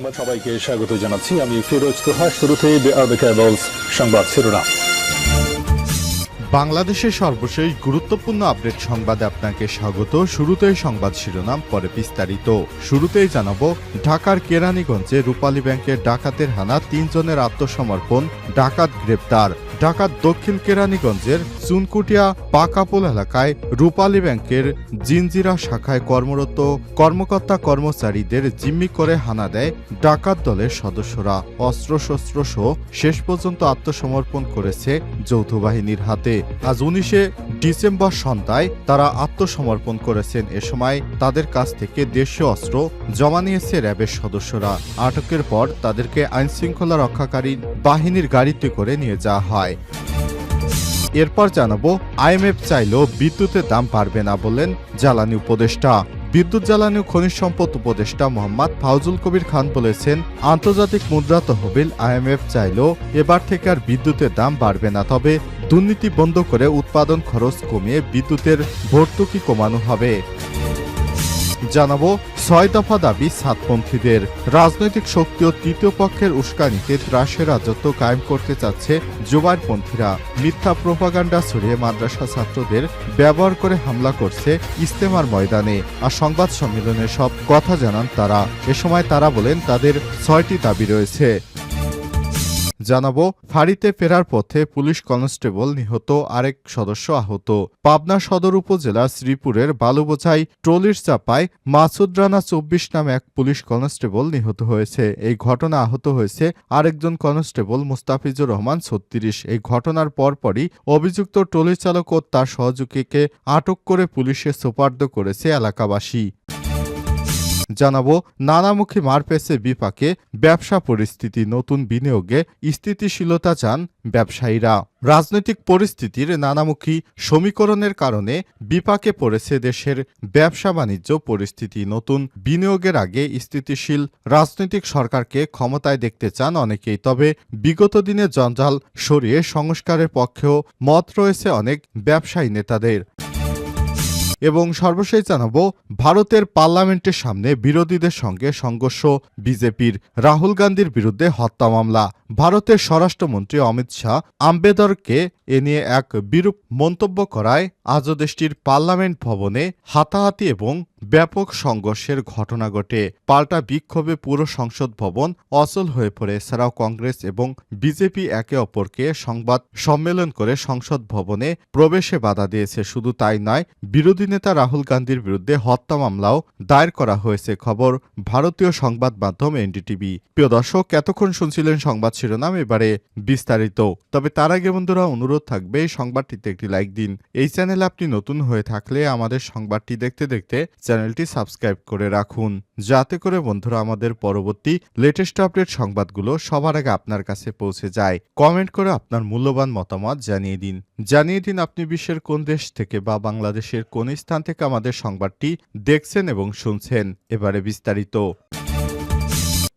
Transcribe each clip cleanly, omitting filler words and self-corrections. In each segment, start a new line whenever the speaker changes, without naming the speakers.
সংবাদ সবাইকে স্বাগত জানাচ্ছি। আমি ফিরোজ তোহা। শুরুতেই সংবাদ শিরোনাম।
বাংলাদেশের সর্বশেষ গুরুত্বপূর্ণ আপডেট সংবাদে আপনাকে স্বাগত। শুরুতেই সংবাদ শিরোনাম, পরে বিস্তারিত। শুরুতেই জানাবো, ঢাকার কেরানীগঞ্জে রূপালী ব্যাংকের ডাকাতের হানা, ৩ জনের আত্মসমর্পণ, ডাকাত গ্রেপ্তার। ঢাকার দক্ষিণ কেরানীগঞ্জের চুনকুটিয়া পাকাপোল এলাকায় রূপালী ব্যাংকের জিনজিরা শাখায় কর্মরত কর্মকর্তা কর্মচারীদের জিম্মি করে হানা দেয় ডাকাত দলের সদস্যরা। অস্ত্রশস্ত্র সহ শেষ পর্যন্ত আত্মসমর্পণ করেছে যৌথ বাহিনীর হাতে। আজ 19শে ডিসেম্বর সন্ধ্যায় তারা আত্মসমর্পণ করেছেন। এ সময় তাদের কাছ থেকে দেশীয় অস্ত্র জমা নিয়েছে র্যাবের সদস্যরা। আটকের পর তাদেরকে আইনশৃঙ্খলা রক্ষাকারী বাহিনীর গাড়িতে করে নিয়ে যাওয়া হয়। এরপর জানাবো, আইএমএফ চাইলেও বিদ্যুতের দাম বাড়বে না বললেন জ্বালানি উপদেষ্টা। বিদ্যুৎ জ্বালানি ও খনিজ সম্পদ উপদেষ্টা মোহাম্মদ ফাউজুল কবির খান বলেছেন, আন্তর্জাতিক মুদ্রা তহবিল আইএমএফ চাইলেও এবার থেকে আর বিদ্যুতের দাম বাড়বে না, তবে দুর্নীতি বন্ধ করে উৎপাদন খরচ কমিয়ে বিদ্যুতের ভর্তুকি কমানো হবে। জানাবো, ৬ দফা দাবি সাতপন্থীদের। রাজনৈতিক শক্তি ও তৃতীয় পক্ষের উস্কানিতে ত্রাসের রাজত্ব কায়েম করতে চাচ্ছে জুবাইরপন্থীরা। মিথ্যা প্রোপাগান্ডা ছড়িয়ে মাদ্রাসা ছাত্রদের ব্যবহার করে হামলা করছে ইজতেমার ময়দানে। আর সংবাদ সম্মেলনে সব কথা জানান তারা। এ সময় তারা বলেন, তাদের ৬টি দাবি রয়েছে। জানাবো, ফাঁড়িতে ফেরার পথে পুলিশ কনস্টেবল নিহত, আরেক সদস্য আহত। পাবনা সদর উপজেলার শ্রীপুরের বালুবোঝাই ট্রলির চাপায় মাসুদ রানা ২৪ নামে এক পুলিশ কনস্টেবল নিহত হয়েছে। এই ঘটনা আহত হয়েছে আরেকজন কনস্টেবল মুস্তাফিজুর রহমান ৩৬। এই ঘটনার পরপরই অভিযুক্ত ট্রলি চালক ও তার সহযোগীকে আটক করে পুলিশে সোপর্দ করেছে এলাকাবাসী। জানাবো, নানামুখী মার পেছে বিপাকে ব্যবসা পরিস্থিতি, নতুন বিনিয়োগে স্থিতিশীলতা চান ব্যবসায়ীরা। রাজনৈতিক পরিস্থিতির নানামুখী সমীকরণের কারণে বিপাকে পড়েছে দেশের ব্যবসা বাণিজ্য পরিস্থিতি। নতুন বিনিয়োগের আগে স্থিতিশীল রাজনৈতিক সরকারকে ক্ষমতায় দেখতে চান অনেকেই, তবে বিগত দিনে জঞ্জাল সরিয়ে সংস্কারের পক্ষেও মত রয়েছে অনেক ব্যবসায়ী নেতাদের। এবং সর্বশেষ জানাবো, ভারতের পার্লামেন্টের সামনে বিরোধীদের সঙ্গে সংঘর্ষ বিজেপির। রাহুল গান্ধীর বিরুদ্ধে হত্যা মামলা। ভারতের স্বরাষ্ট্রমন্ত্রী অমিত শাহ আম্বেদকরকে এ নিয়ে এক বিরূপ মন্তব্য করায় আজও দেশটির পার্লামেন্ট ভবনে হাতাহাতি এবং ব্যাপক সংঘর্ষের ঘটনা ঘটে। পাল্টা বিক্ষোভে পুরো সংসদ ভবন অচল হয়ে পড়ে। এছাড়াও কংগ্রেস এবং বিজেপি একে অপরকে সংবাদ সম্মেলন করে সংসদ ভবনে প্রবেশে বাধা দিয়েছে। শুধু তাই নয়, বিরোধী নেতা রাহুল গান্ধীর বিরুদ্ধে হত্যা মামলাও দায়ের করা হয়েছে। খবর ভারতীয় সংবাদ মাধ্যম এনডিটিভি। প্রিয় দর্শক, এতক্ষণ শুনছিলেন সংবাদ শিরোনাম, এবারে বিস্তারিত। তবে তার আগে বন্ধুরা, অনুরোধ থাকবে এই সংবাদটিতে একটি লাইক দিন। এই চ্যানেলে আপনি নতুন হয়ে থাকলে আমাদের সংবাদটি দেখতে দেখতে চ্যানেলটি সাবস্ক্রাইব করে রাখুন, যাতে করে বন্ধুরা আমাদের পরবর্তী লেটেস্ট আপডেট সংবাদগুলো সবার আগে আপনার কাছে পৌঁছে যায়। কমেন্ট করে আপনার মূল্যবান মতামত জানিয়ে দিন আপনি বিশ্বের কোন দেশ থেকে বা বাংলাদেশের কোন স্থান থেকে আমাদের সংবাদটি দেখছেন এবং শুনছেন। এবারে বিস্তারিত।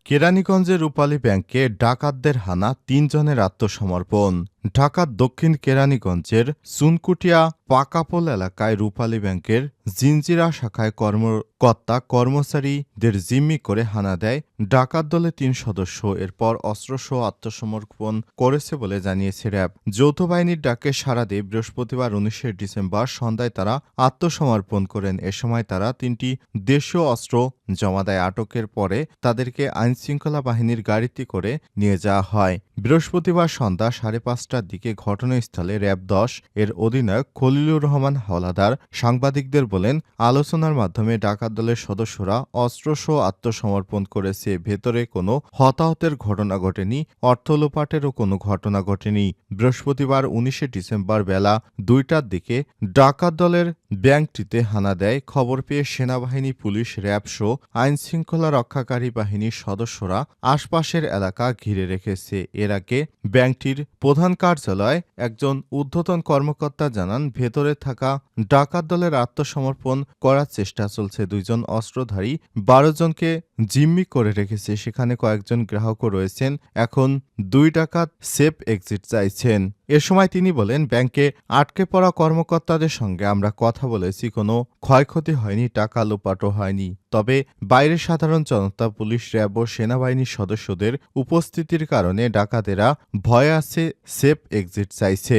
কেরানীগঞ্জের রূপালী ব্যাংকে ডাকাতদের হানা, ৩ জনের আত্মসমর্পণ। ঢাকার দক্ষিণ কেরানীগঞ্জের চুনকুটিয়া পাকাপোল এলাকায় রূপালী ব্যাংকের জিনজিরা শাখায় কর্মকর্তা কর্মচারীদের জিম্মি করে হানা দেয় ডাকাত দলের ৩ সদস্য। এরপর অস্ত্রসহ আত্মসমর্পণ করেছে বলে জানিয়েছে র্যাব। যৌথ বাহিনীর ডাকে সাড়া দিয়ে বৃহস্পতিবার ১৯শে ডিসেম্বর সন্ধ্যায় তারা আত্মসমর্পণ করেন। এ সময় তারা ৩টি দেশীয় অস্ত্র জমা দেয়। আটকের পরে তাদেরকে আইনশৃঙ্খলা বাহিনীর গাড়িতে করে নিয়ে যাওয়া হয়। বৃহস্পতিবার সন্ধ্যা ৫:৩০টার দিকে ঘটনাস্থলে র্যাব ১০ এর অধিনায়ক খলিলুর রহমান হাওলাদার সাংবাদিকদের বলেন, আলোচনার মাধ্যমে ডাকাত দলের সদস্যরা অস্ত্রসহ আত্মসমর্পণ করেছে। ভেতরে কোনো হতাহতের ঘটনা ঘটেনি, অর্থ লোপাটেরও কোনো ঘটনা ঘটেনি। বৃহস্পতিবার ১৯শে ডিসেম্বর বেলা ২টার দিকে ডাকাত দলের ব্যাংকটিতে হানা দেয়। খবর পেয়ে সেনাবাহিনী, পুলিশ, র্যাব সহ আইনশৃঙ্খলা রক্ষাকারী বাহিনীর সদস্যরা আশপাশের এলাকা ঘিরে রেখেছে। এর আগে ব্যাংকটির প্রধান কার্যালয়ে একজন ঊর্ধ্বতন কর্মকর্তা জানান, ভেতরে থাকা ডাকাত দলের আত্মসমর্পণ করার চেষ্টা চলছে। ২ জন অস্ত্রধারী ১২ জনকে জিম্মি করে রেখেছে। সেখানে কয়েকজন গ্রাহকও রয়েছেন। এখন ২ ডাকাত সেফ এক্সিট চাইছেন। এ সময় তিনি বলেন, ব্যাংকে আটকে পড়া কর্মকর্তাদের সঙ্গে আমরা কথা কথা বলেছি, কোনো ক্ষয়ক্ষতি হয়নি, টাকা লোপাটও হয়নি। তবে বাইরে সাধারণ জনতা, পুলিশ, র্যাব ও সেনাবাহিনীর সদস্যদের উপস্থিতির কারণে ডাকাতেরা ভয়ে আছে, সেফ এক্সিট চাইছে।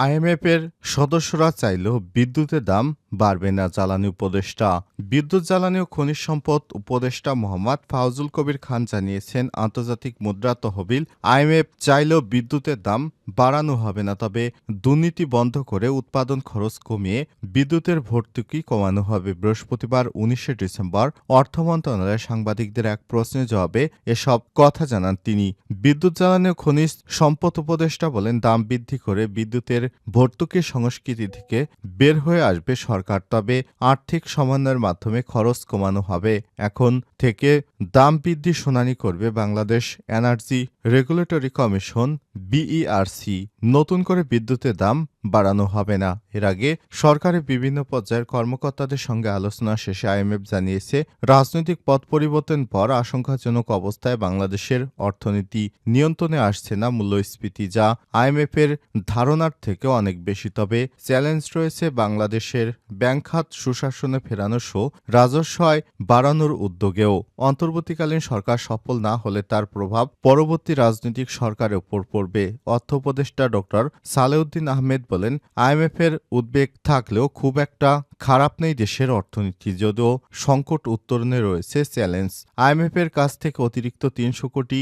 আইএমএফের সদস্যরা চাইলেও বিদ্যুতের দাম বাড়বে না। জ্বালানি উপদেষ্টা, বিদ্যুৎ, জ্বালানি ও খনিজ সম্পদ উপদেষ্টা মোহাম্মদ ফাউজুল কবির খান জানিয়েছেন, আন্তর্জাতিক মুদ্রা তহবিল আইএমএফ চাইলেও বিদ্যুতের দাম বাড়ানো হবে না। তবে দুর্নীতি বন্ধ করে উৎপাদন খরচ কমিয়ে বিদ্যুতের ভর্তুকি কমানো হবে। বৃহস্পতিবার 19 ডিসেম্বর অর্থ মন্ত্রণালয়ে সাংবাদিকদের এক প্রশ্নের জবাবে এসব কথা জানান তিনি। বিদ্যুৎ, জ্বালানি ও খনিজ সম্পদ উপদেষ্টা বলেন, দাম বৃদ্ধি করে বিদ্যুতের ভর্তুকির সংস্কৃতি থেকে বের হয়ে আসবে সরকার। তবে আর্থিক সমন্বয়ের মাধ্যমে খরচ কমানো হবে। এখন থেকে দাম বৃদ্ধি শুনানি করবে Bangladesh energy regulatory commission BERC. নতুন করে বিদ্যুতের দাম বাড়ানো হবে না। এর আগে সরকারের বিভিন্ন পর্যায়ের কর্মকর্তাদের সঙ্গে আলোচনা শেষে আইএমএফ জানিয়েছে, রাজনৈতিক পথ পরিবর্তন পর আশঙ্কাজনক অবস্থায় বাংলাদেশের অর্থনীতি নিয়ন্ত্রণে আসছে না। মূল্যস্ফীতি যা আইএমএফের ধারণার থেকেও অনেক বেশি। তবে চ্যালেঞ্জ রয়েছে বাংলাদেশের ব্যাংক খাত সুশাসনে ফেরানো সহ রাজস্ব আয় বাড়ানোর উদ্যোগেও। অন্তর্বর্তীকালীন সরকার সফল না হলে তার প্রভাব পরবর্তী রাজনৈতিক সরকারের উপর পড়বে। অর্থ উপদেষ্টা ডক্টর সালেউদ্দিন আহমেদ বলেন, আইএমএফের উদ্বেগ থাকলেও খুব একটা খারাপ নেই দেশের অর্থনীতি, যদিও সংকট উত্তরণে রয়েছে চ্যালেঞ্জ। আইএমএফের কাছ থেকে অতিরিক্ত $300 কোটি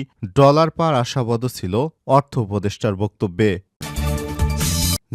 পাওয়ার আশাবাদও ছিল অর্থ উপদেষ্টার বক্তব্যে।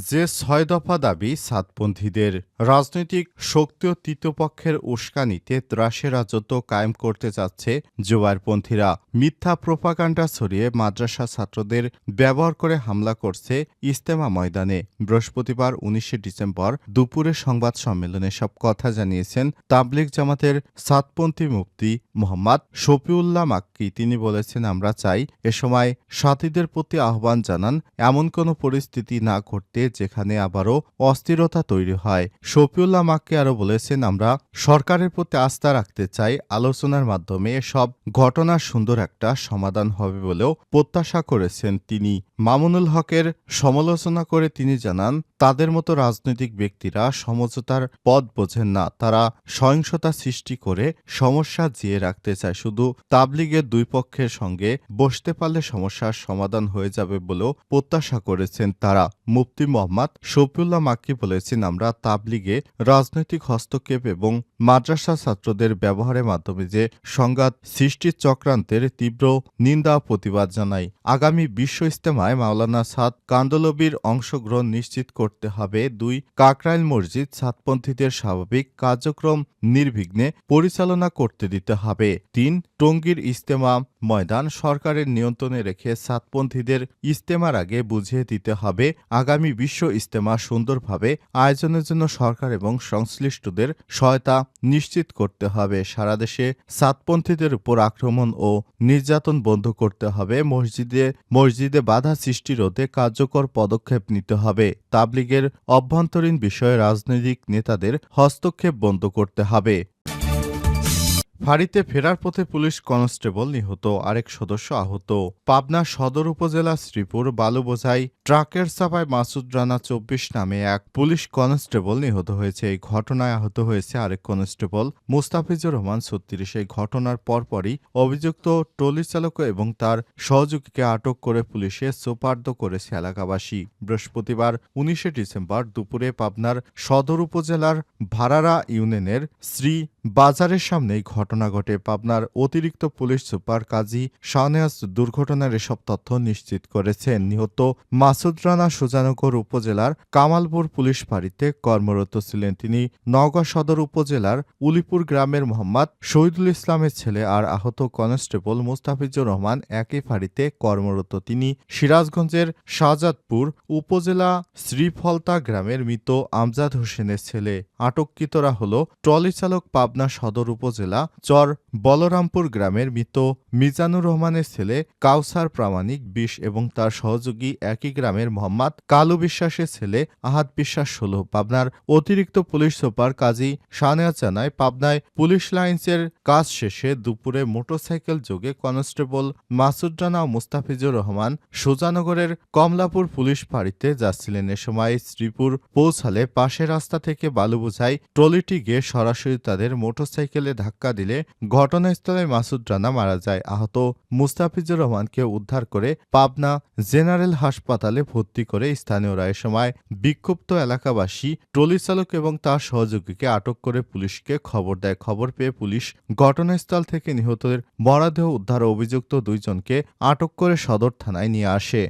যে 6 দফা দাবি সাতপন্থীদের, রাজনৈতিক শক্তি ও তৃতীয় পক্ষের উস্কানিতে ত্রাসের রাজত্ব কায়েম করতে যাচ্ছে জোবায়েরপন্থীরা। মিথ্যা প্রোপাগান্ডা ছড়িয়ে মাদ্রাসা ছাত্রদের ব্যবহার করে হামলা করছে ইজতেমা ময়দানে। বৃহস্পতিবার 19 ডিসেম্বর দুপুরে সংবাদ সম্মেলনে সব কথা জানিয়েছেন তাবলিগ জামাতের সাতপন্থী মুফতি মোহাম্মদ শফিউল্লাহ মাক্কি। তিনি বলেছেন, আমরা চাই এ সময় সাথীদের প্রতি আহ্বান জানান এমন কোনো পরিস্থিতি না ঘটতে যেখানে আবারও অস্থিরতা তৈরি হয়। শফিউল্লাহ মাক্কি আরও বলেছেন, আমরা সরকারের প্রতি আস্থা রাখতে চাই। আলোচনার মাধ্যমে সব ঘটনার সুন্দর একটা সমাধান হবে বলেও প্রত্যাশা করেছেন তিনি। মামুনুল হকের সমালোচনা করে তিনি জানান, তাদের মতো রাজনৈতিক ব্যক্তিরা সমঝোতার পথ বোঝেন না। তারা সহিংসতা সৃষ্টি করে সমস্যা জিয়ে রাখতে চায়। শুধু তাবলিগের দুই পক্ষের সঙ্গে বসতে পারলে সমস্যার সমাধান হয়ে যাবে বলেও প্রত্যাশা করেছেন তারা। মুফতি মোহাম্মদ শফিউল্লাহ মাক্কি বলেছেন, আমরা তাবলিগে রাজনৈতিক হস্তক্ষেপ এবং মাদ্রাসা ছাত্রদের ব্যবহারের মাধ্যমে যে সংঘাত সৃষ্টির চক্রান্তের তীব্র নিন্দা প্রতিবাদ জানাই। আগামী বিশ্ব ইজতেমায় মাওলানা সাদ কান্দলবির অংশগ্রহণ নিশ্চিত করতে হবে। 2 কাকরাইল মসজিদ সাতপন্থীদের স্বাভাবিক কার্যক্রম নির্বিঘ্নে পরিচালনা করতে দিতে হবে। 3 টঙ্গীর ইজতেমা ময়দান সরকারের নিয়ন্ত্রণে রেখে সাতপন্থীদের ইজতেমার আগে বুঝিয়ে দিতে হবে। আগামী বিশ্ব ইজতেমা সুন্দরভাবে আয়োজনের জন্য সরকার এবং সংশ্লিষ্টদের সহায়তা নিশ্চিত করতে হবে। সারা দেশে সাতপন্থীদের উপর আক্রমণ ও নির্যাতন বন্ধ করতে হবে। মসজিদে বাধা সৃষ্টি রোধে কার্যকর পদক্ষেপ নিতে হবে। তাবলিগের অভ্যন্তরীণ বিষয়ে রাজনৈতিক নেতাদের হস্তক্ষেপ বন্ধ করতে হবে। ফাঁড়িতে ফেরার পথে পুলিশ কনস্টেবল নিহত, আরেক সদস্য আহত। পাবনা সদর উপজেলা শ্রীপুর বালুবোঝাই ট্রাকের চাপায় মাসুদ রানা 24 নামে এক পুলিশ কনস্টেবল নিহত হয়েছে। এই ঘটনায় আহত হয়েছে আরেক কনস্টেবল মুস্তাফিজুর রহমান 36। এই ঘটনার পরপরই অভিযুক্ত ট্রলি চালক এবং তার সহযোগীকে আটক করে পুলিশে সোপর্দ করেছে এলাকাবাসী। বৃহস্পতিবার 19 ডিসেম্বর দুপুরে পাবনার সদর উপজেলার ভাড়ারা ইউনিয়নের শ্রী বাজারের সামনে ঘটনা ঘটে। পাবনার অতিরিক্ত পুলিশ সুপার কাজী শাহনেওয়াজ দুর্ঘটনার এসব তথ্য নিশ্চিত করেছেন। নিহত মাসুদ রানা সুজানগর উপজেলার কামালপুর পুলিশ ফাঁড়িতে কর্মরত ছিলেন। তিনি নওগাঁ সদর উপজেলার উলিপুর গ্রামের মোহাম্মদ শহীদুল ইসলামের ছেলে। আর আহত কনস্টেবল মুস্তাফিজুর রহমান একই ফাঁড়িতে কর্মরত। তিনি সিরাজগঞ্জের শাহজাদপুর উপজেলা শ্রীফলতা গ্রামের মৃত আমজাদ হোসেনের ছেলে। আটককৃতরা হল ট্রলি চালক পাবনা পাবনা সদর উপজেলা চর বলরামপুর গ্রামের মৃত মিজানুর রহমানের ছেলে কাউসার প্রামাণিক ২০ এবং তার সহযোগী একই গ্রামের মোহাম্মদ কালু বিশ্বাসের ছেলে আহাদ বিশ্বাস ১৬। পাবনার অতিরিক্ত পুলিশ সুপার কাজী শাহনেওয়াজ জানায়, পাবনায় পুলিশ লাইন্সের কাজ শেষে দুপুরে মোটরসাইকেল যোগে কনস্টেবল মাসুদ রানা ও মুস্তাফিজুর রহমান সুজানগরের কমলাপুর পুলিশ ফাঁড়িতে যাচ্ছিলেন। এ সময় শ্রীপুর পৌঁছালে পাশের রাস্তা থেকে বালু বোঝাই ট্রলিটি গিয়ে সরাসরি তাদের মোটরসাইকেলে ধাক্কা দিলে ঘটনাস্থলে মাসুদ রানা মারা যায়। আহত মুস্তাফিজুর রহমানকে উদ্ধার করে পাবনা জেনারেল হাসপাতালে ভর্তি করে স্থানীয়রা। এ সময় বিক্ষুব্ধ এলাকাবাসী ট্রলি চালক এবং তার সহযোগীকে আটক করে পুলিশকে খবর দেয়। খবর পেয়ে পুলিশ ঘটনাস্থল থেকে নিহতের মরদেহ উদ্ধার ও অভিযুক্ত ২ জনকে আটক করে সদর থানায় নিয়ে আসে।